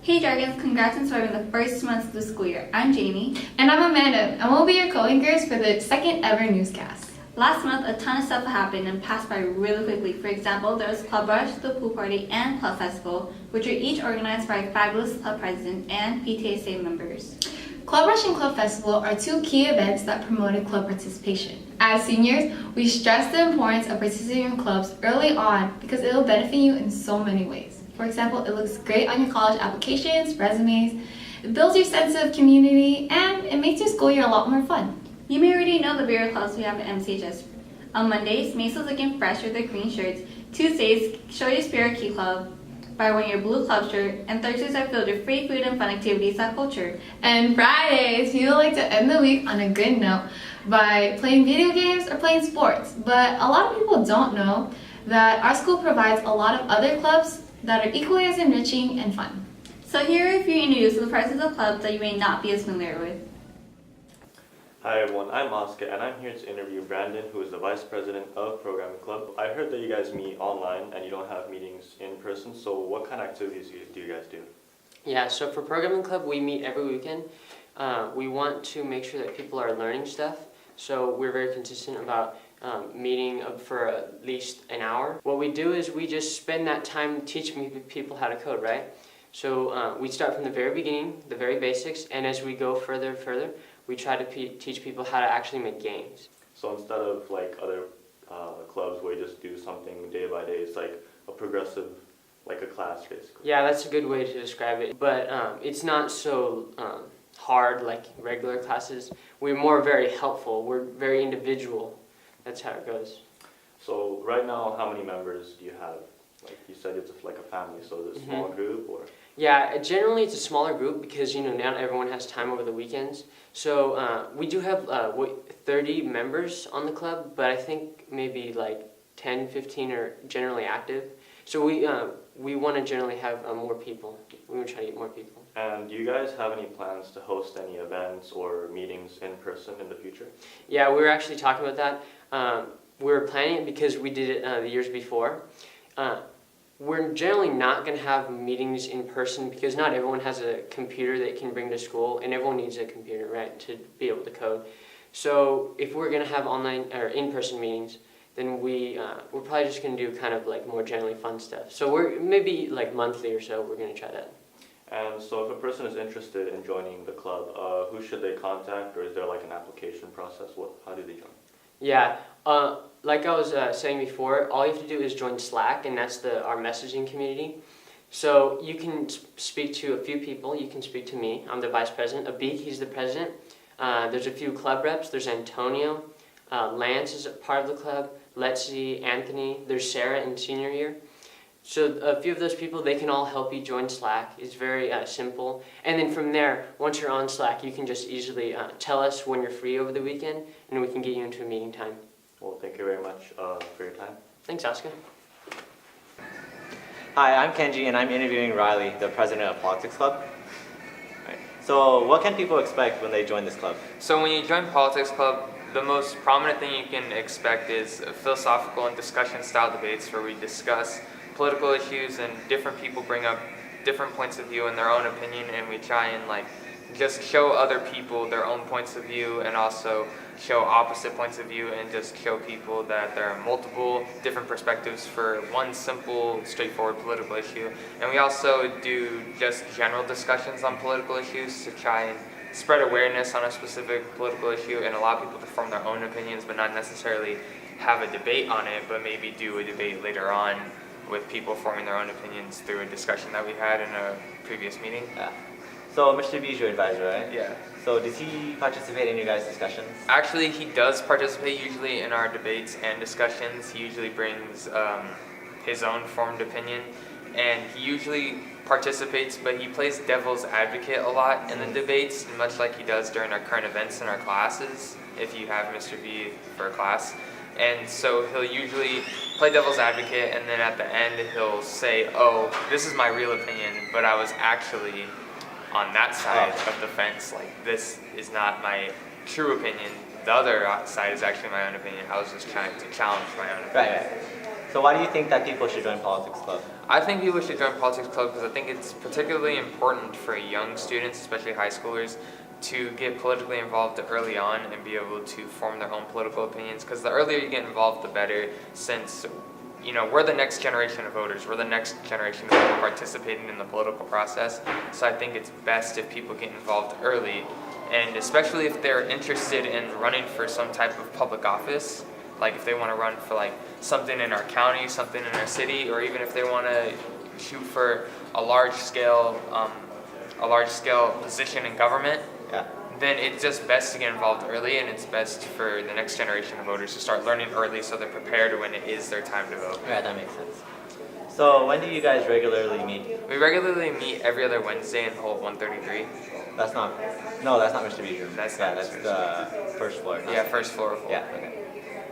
Hey Dragons, congrats on starting the first month of the school year. I'm Jamie. And I'm Amanda, and we'll be your co-anchors for the second ever Newscast. Last month, a ton of stuff happened and passed by really quickly. For example, there was Club Rush, the Pool Party, and Club Festival, which are each organized by fabulous club presidents and PTSA members. Club Rush and Club Festival are two key events that promoted club participation. As seniors, we stress the importance of participating in clubs early on because it will benefit you in so many ways. For example, it looks great on your college applications, resumes, it builds your sense of community, and it makes your school year a lot more fun. You may already know the bigger clubs we have at MCHS. On Mondays, Mesa's looking fresh with their green shirts. Tuesdays, show your spirit Key Club by wearing your blue club shirt. And Thursdays are filled with free food and fun activities at Culture. And Fridays, people like to end the week on a good note by playing video games or playing sports. But a lot of people don't know that our school provides a lot of other clubs that are equally as enriching and fun. So here are a few introduced to the presidents of clubs that you may not be as familiar with. Hi everyone, I'm Oscar and I'm here to interview Brandon, who is the Vice President of Programming Club. I heard that you guys meet online and you don't have meetings in person, so what kind of activities do you guys do? Yeah, so for Programming Club, we meet every weekend. We want to make sure that people are learning stuff, so we're very consistent about meeting for at least an hour. What we do is we just spend that time teaching people how to code, right? So we start from the very beginning, the very basics, and as we go further and further, we try to teach people how to actually make games. So instead of like other clubs where you just do something day by day, it's like a progressive, like a class basically. Yeah, that's a good way to describe it, but it's not so hard like regular classes. We're more very helpful, we're very individual. That's how it goes. So right now, how many members do you have? Like you said, it's like a family, so is it a small group or? Yeah, generally it's a smaller group because not everyone has time over the weekends. So we do have 30 members on the club, but I think maybe like 10, 15 are generally active. So we want to generally have more people. We want to try to get more people. And do you guys have any plans to host any events or meetings in person in the future? Yeah, we were actually talking about that. We were planning it because we did it the years before. We're generally not going to have meetings in person because not everyone has a computer they can bring to school, and everyone needs a computer, right, to be able to code. So if we're going to have online or in-person meetings, then we're probably just going to do kind of like more generally fun stuff. So we're maybe like monthly or so we're going to try that. And so if a person is interested in joining the club, who should they contact, or is there like an application process? How do they join? Yeah, like I was saying before, all you have to do is join Slack, and that's our messaging community. So you can speak to a few people. You can speak to me. I'm the vice president. Abik, he's the president. There's a few club reps. There's Antonio. Lance is a part of the club. Letzi, Anthony. There's Sarah in senior year. So a few of those people, they can all help you join Slack. It's very simple. And then from there, once you're on Slack, you can just easily tell us when you're free over the weekend, and we can get you into a meeting time. Well, thank you very much for your time. Thanks, Oscar. Hi, I'm Kenji, and I'm interviewing Riley, the president of Politics Club. Right. So what can people expect when they join this club? So when you join Politics Club, the most prominent thing you can expect is philosophical and discussion style debates where we discuss political issues and different people bring up different points of view and their own opinion, and we try and just show other people their own points of view and also show opposite points of view and just show people that there are multiple different perspectives for one simple, straightforward political issue. And we also do just general discussions on political issues to try and spread awareness on a specific political issue and allow people to form their own opinions but not necessarily have a debate on it, but maybe do a debate later on with people forming their own opinions through a discussion that we had in a previous meeting. Yeah. So Mr. B is your advisor, right? Yeah. So does he participate in your guys' discussions? Actually, he does participate usually in our debates and discussions. He usually brings his own formed opinion, and he usually participates, but he plays devil's advocate a lot in the debates, much like he does during our current events in our classes, if you have Mr. B for a class. And so he'll usually play devil's advocate, and then at the end he'll say, oh, this is my real opinion, but I was actually on that side of the fence. Like, this is not my true opinion. The other side is actually my own opinion. I was just trying to challenge my own opinion. Right. So why do you think that people should join Politics Club? I think people should join Politics Club because I think it's particularly important for young students, especially high schoolers, to get politically involved early on and be able to form their own political opinions. Because the earlier you get involved, the better, since we're the next generation of voters. We're the next generation of people participating in the political process. So I think it's best if people get involved early, and especially if they're interested in running for some type of public office. Like if they want to run for like something in our county, something in our city, or even if they want to shoot for a large scale position in government, Yeah. then it's just best to get involved early, and it's best for the next generation of voters to start learning early so they're prepared when it is their time to vote. Yeah, that makes sense. So when do you guys regularly meet? We regularly meet every other Wednesday in hall 133. That's not Mr. B's room. That's yeah, not that's Mr. the first floor. Yeah, first floor of hall. Yeah, okay.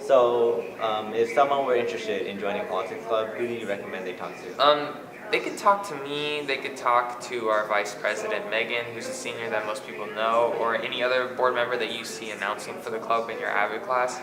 So, if someone were interested in joining Politics Club, who do you recommend they talk to? They could talk to me, they could talk to our vice president, Megan, who's a senior that most people know, or any other board member that you see announcing for the club in your AVID class.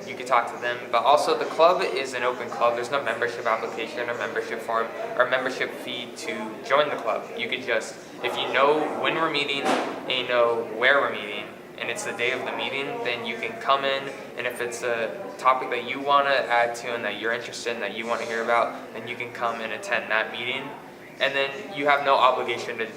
You could talk to them. But also, the club is an open club. There's no membership application or membership form or membership fee to join the club. You could just, if you know when we're meeting and you know where we're meeting, and it's the day of the meeting, then you can come in, and if it's a topic that you want to add to and that you're interested in, that you want to hear about, then you can come and attend that meeting. And then you have no obligation to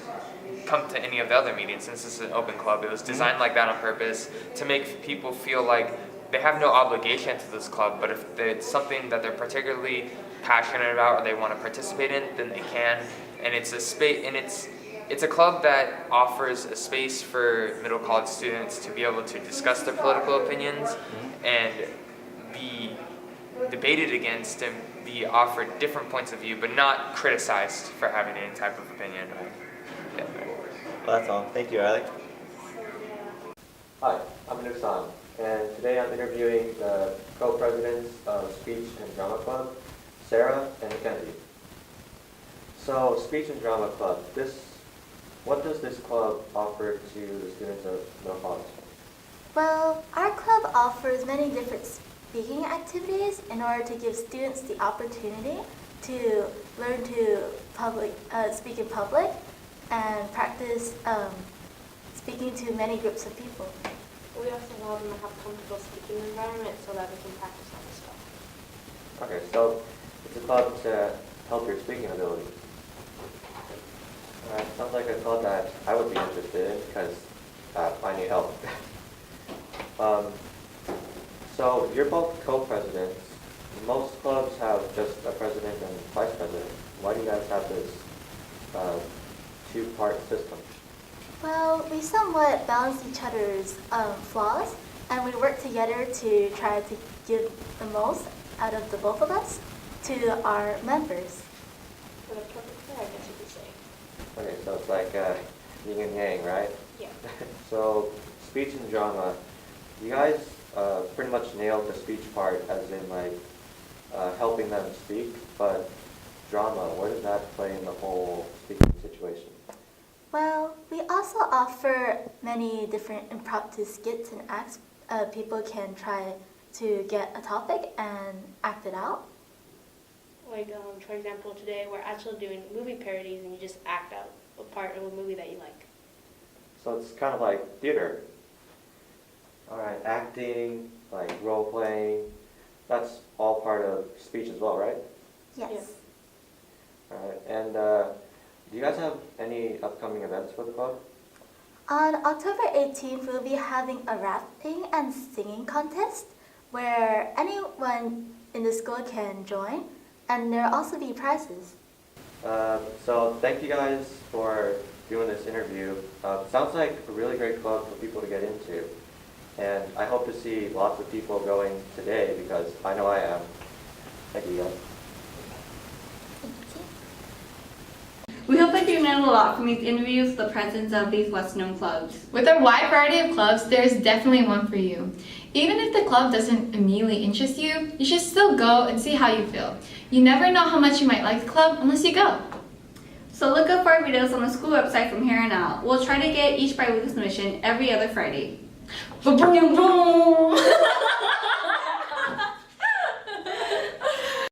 come to any of the other meetings, since it's an open club. It was designed like that on purpose to make people feel like they have no obligation to this club, but if it's something that they're particularly passionate about or they want to participate in, then they can. And it's a space, and it's a club that offers a space for middle college students to be able to discuss their political opinions and be debated against and be offered different points of view, but not criticized for having any type of opinion. Yeah. Well, that's all. Thank you, Riley. Hi, I'm Newscast, and today I'm interviewing the co-presidents of Speech and Drama Club, Sarah and Mackenzie. So, Speech and Drama Club, what does this club offer to the students of middle college? Well, our club offers many different speaking activities in order to give students the opportunity to learn to speak in public and practice speaking to many groups of people. We also allow them to have a comfortable speaking environment so that we can practice all this stuff. Okay, so it's a club to help your speaking ability. Sounds like a club that I would be interested in because I need help. So you're both co-presidents. Most clubs have just a president and vice president. Why do you guys have this two-part system? Well, we somewhat balance each other's flaws, and we work together to try to give the most out of the both of us to our members. For the perfect fit, I guess you could say. Okay, so it's like yin and yang, right? Yeah. So speech and drama, you guys pretty much nailed the speech part as in like helping them speak, but drama, where does that play in the whole speaking situation? Well, we also offer many different impromptu skits and acts. People can try to get a topic and act it out. Like, for example, today we're actually doing movie parodies and you just act out a part of a movie that you like. So it's kind of like theater. All right, acting, like role playing, that's all part of speech as well, right? Yes. All right, and do you guys have any upcoming events for the club? On October 18th, we'll be having a rapping and singing contest where anyone in the school can join, and there'll also be prizes. So thank you guys for doing this interview. Sounds like a really great club for people to get into. And I hope to see lots of people going today because I know I am. Thank you guys. We hope that you learned a lot from these interviews with the presidents of these West-known clubs. With a wide variety of clubs, there's definitely one for you. Even if the club doesn't immediately interest you, you should still go and see how you feel. You never know how much you might like the club unless you go. So look up our videos on the school website from here on out. We'll try to get each bi-weekly submission every other Friday. Boom, boom, boom.